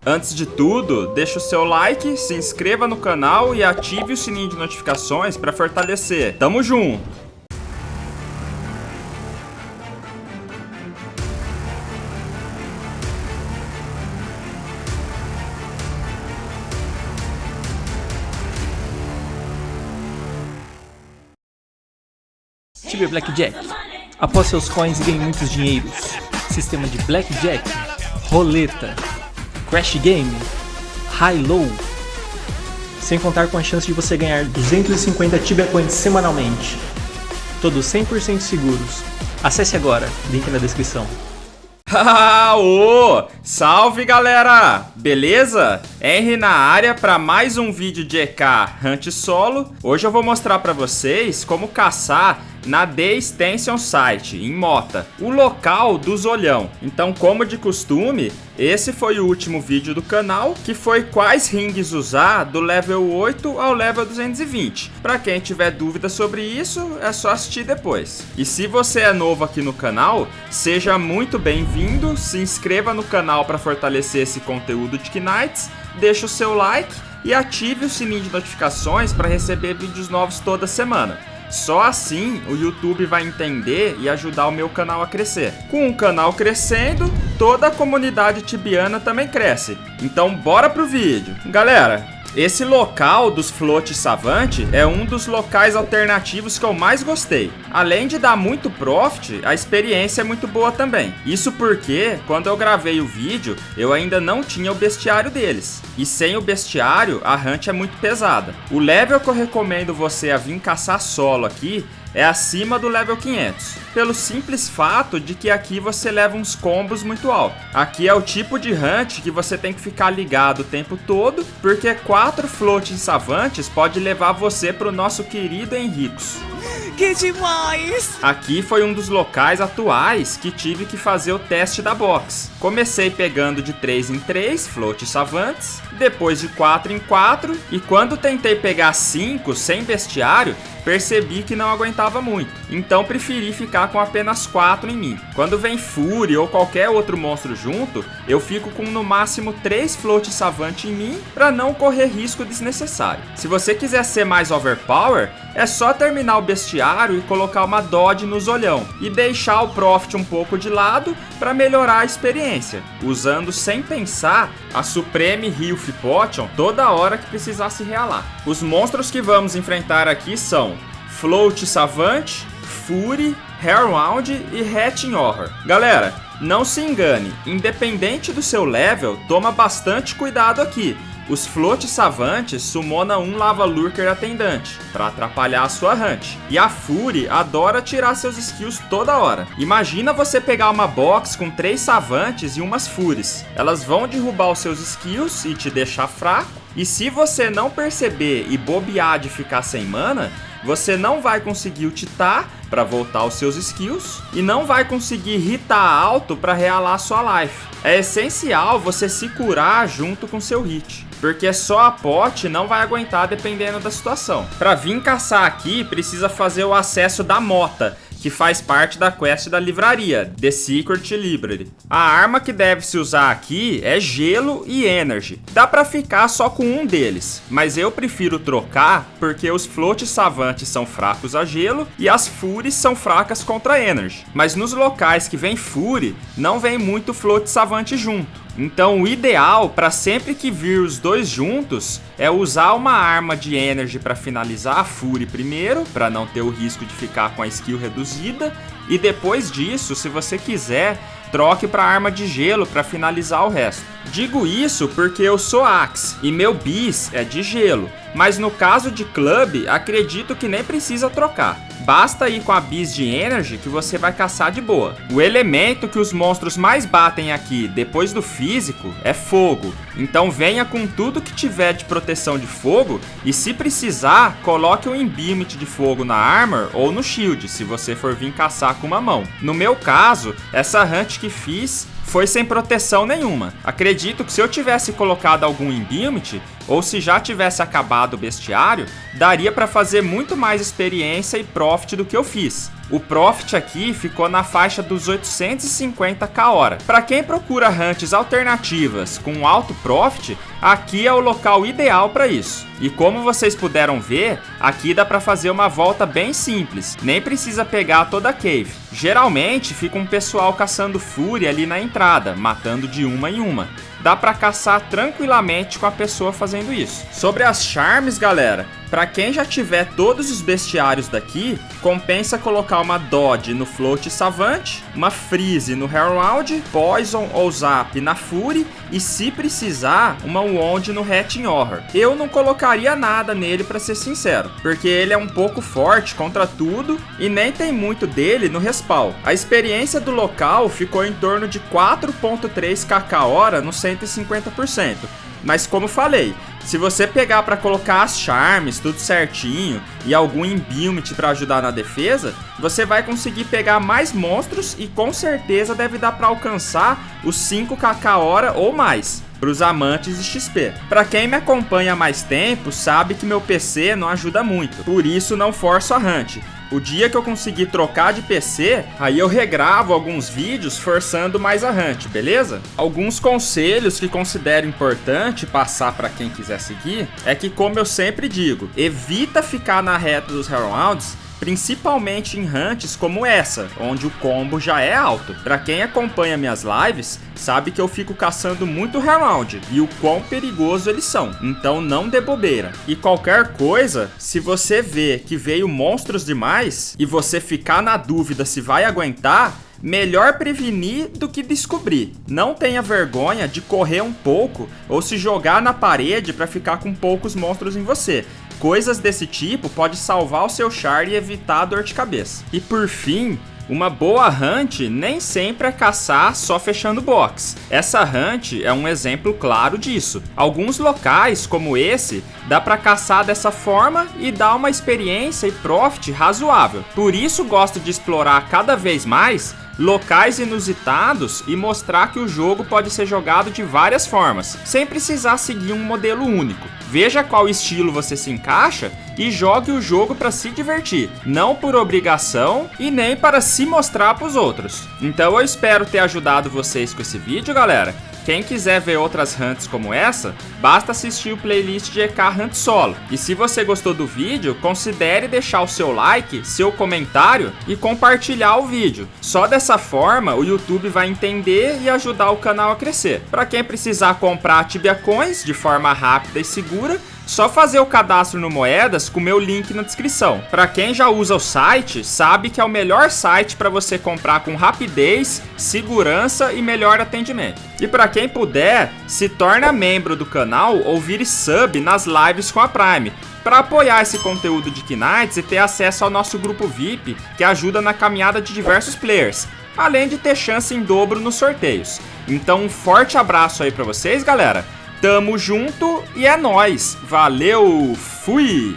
Antes de tudo, deixa o seu like, se inscreva no canal e ative o sininho de notificações para fortalecer. Tamo junto! Tibia Blackjack. Após seus coins e ganhe muitos dinheiros. Sistema de Blackjack, roleta, Crash Game, High-Low. Sem contar com a chance de você ganhar 250 Tibia Coins semanalmente. Todos 100% seguros. Acesse agora, link na descrição. Ô! Salve galera! Beleza? Henry na área para mais um vídeo de EK Hunt Solo. Hoje eu vou mostrar para vocês como caçar na The Extension Site, em Mota, o local dos olhão. Então, como de costume, esse foi o último vídeo do canal, que foi quais rings usar do level 8 ao level 220. Para quem tiver dúvida sobre isso, é só assistir depois. E se você é novo aqui no canal, seja muito bem-vindo, se inscreva no canal para fortalecer esse conteúdo de Knights, deixa o seu like e ative o sininho de notificações para receber vídeos novos toda semana. Só assim o YouTube vai entender e ajudar o meu canal a crescer. Com o canal crescendo, toda a comunidade tibiana também cresce. Então bora pro vídeo. Galera, esse local dos Float Savant é um dos locais alternativos que eu mais gostei. Além de dar muito profit, a experiência é muito boa também. Isso porque, quando eu gravei o vídeo, eu ainda não tinha o bestiário deles. E sem o bestiário, a hunt é muito pesada. O level que eu recomendo você a vir caçar solo aqui é acima do level 500, pelo simples fato de que aqui você leva uns combos muito altos. Aqui é o tipo de hunt que você tem que ficar ligado o tempo todo, porque 4 floating savantes pode levar você para o nosso querido Henricos. Que demais! Aqui foi um dos locais atuais que tive que fazer o teste da box. Comecei pegando de 3 em 3 float savantes, depois de 4 em 4, e quando tentei pegar 5 sem bestiário, percebi que não aguentava muito. Então preferi ficar com apenas 4 em mim. Quando vem Fury ou qualquer outro monstro junto, eu fico com no máximo 3 float savant em mim para não correr risco desnecessário. Se você quiser ser mais overpower, é só terminar o bestiário e colocar uma dodge nos olhão e deixar o profit um pouco de lado para melhorar a experiência, usando sem pensar a Supreme Health Potion toda hora que precisar se realar. Os monstros que vamos enfrentar aqui são Float Savant, Fury, Hellhound e Hatching Horror. Galera, não se engane, independente do seu level, toma bastante cuidado aqui. Os Float Savantes summonam um Lava Lurker Atendante, para atrapalhar a sua hunt. E a Fury adora tirar seus skills toda hora. Imagina você pegar uma box com 3 Savantes e umas Furies. Elas vão derrubar os seus skills e te deixar fraco. E se você não perceber e bobear de ficar sem mana, você não vai conseguir ultitar para voltar aos seus skills e não vai conseguir hitar alto para realar sua life. É essencial você se curar junto com seu hit, porque só a pot não vai aguentar dependendo da situação. Para vir caçar aqui, precisa fazer o acesso da Mota, que faz parte da quest da livraria, The Secret Library. A arma que deve se usar aqui é Gelo e Energy. Dá pra ficar só com um deles, mas eu prefiro trocar porque os Float Savantes são fracos a Gelo e as Furies são fracas contra Energy. Mas nos locais que vem Fury, não vem muito Float Savante junto. Então o ideal para sempre que vir os dois juntos é usar uma arma de Energy para finalizar a Fury primeiro, para não ter o risco de ficar com a skill reduzida, e depois disso, se você quiser, troque para arma de gelo para finalizar o resto. Digo isso porque eu sou Axe e meu bis é de gelo, mas no caso de Club, acredito que nem precisa trocar. Basta ir com a bis de Energy que você vai caçar de boa. O elemento que os monstros mais batem aqui depois do físico é fogo, então venha com tudo que tiver de proteção de fogo e se precisar, coloque um Imbuement de fogo na armor ou no shield, se você for vir caçar com uma mão. No meu caso, essa hunt que fiz foi sem proteção nenhuma. Acredito que se eu tivesse colocado algum Imbuement, ou se já tivesse acabado o bestiário, daria para fazer muito mais experiência e profit do que eu fiz. O profit aqui ficou na faixa dos 850k hora. Para quem procura hunts alternativas com alto profit, aqui é o local ideal para isso. E como vocês puderam ver, aqui dá para fazer uma volta bem simples, nem precisa pegar toda a cave. Geralmente fica um pessoal caçando fúria ali na entrada, matando de uma em uma. Dá pra caçar tranquilamente com a pessoa fazendo isso. Sobre as charms, galera, pra quem já tiver todos os bestiários daqui, compensa colocar uma Dodge no Float Savant, uma Freeze no Herald, Poison ou Zap na Fury e, se precisar, uma Wand no Hatching Horror. Eu não colocaria nada nele, pra ser sincero, porque ele é um pouco forte contra tudo e nem tem muito dele no respawn. A experiência do local ficou em torno de 4.3 kk hora no 150%. Mas como falei, se você pegar para colocar as charms, tudo certinho, e algum imbuement para ajudar na defesa, você vai conseguir pegar mais monstros e com certeza deve dar para alcançar os 5kk hora ou mais, para os amantes de XP. Para quem me acompanha há mais tempo, sabe que meu PC não ajuda muito, por isso não forço a hunt. O dia que eu conseguir trocar de PC, aí eu regravo alguns vídeos forçando mais a hunt, beleza? Alguns conselhos que considero importante passar para quem quiser seguir é que, como eu sempre digo, evita ficar na reta dos Heralds, principalmente em hunts como essa, onde o combo já é alto. Pra quem acompanha minhas lives, sabe que eu fico caçando muito Herald e o quão perigoso eles são, então não dê bobeira. E qualquer coisa, se você vê que veio monstros demais e você ficar na dúvida se vai aguentar, melhor prevenir do que descobrir. Não tenha vergonha de correr um pouco ou se jogar na parede para ficar com poucos monstros em você. Coisas desse tipo pode salvar o seu char e evitar a dor de cabeça. E por fim, uma boa hunt nem sempre é caçar só fechando box. Essa hunt é um exemplo claro disso. Alguns locais, como esse, dá para caçar dessa forma e dá uma experiência e profit razoável. Por isso gosto de explorar cada vez mais locais inusitados e mostrar que o jogo pode ser jogado de várias formas, sem precisar seguir um modelo único. Veja qual estilo você se encaixa e jogue o jogo para se divertir, não por obrigação e nem para se mostrar para os outros. Então eu espero ter ajudado vocês com esse vídeo, galera. Quem quiser ver outras hunts como essa, basta assistir o playlist de EK Hunt Solo. E se você gostou do vídeo, considere deixar o seu like, seu comentário e compartilhar o vídeo. Só dessa forma o YouTube vai entender e ajudar o canal a crescer. Para quem precisar comprar Tibia Coins de forma rápida e segura, só fazer o cadastro no Moedas com o meu link na descrição. Para quem já usa o site, sabe que é o melhor site para você comprar com rapidez, segurança e melhor atendimento. E para quem puder, se torna membro do canal ou vire sub nas lives com a Prime, para apoiar esse conteúdo de Knights e ter acesso ao nosso grupo VIP, que ajuda na caminhada de diversos players, além de ter chance em dobro nos sorteios. Então um forte abraço aí para vocês, galera. Tamo junto e é nóis. Valeu, fui!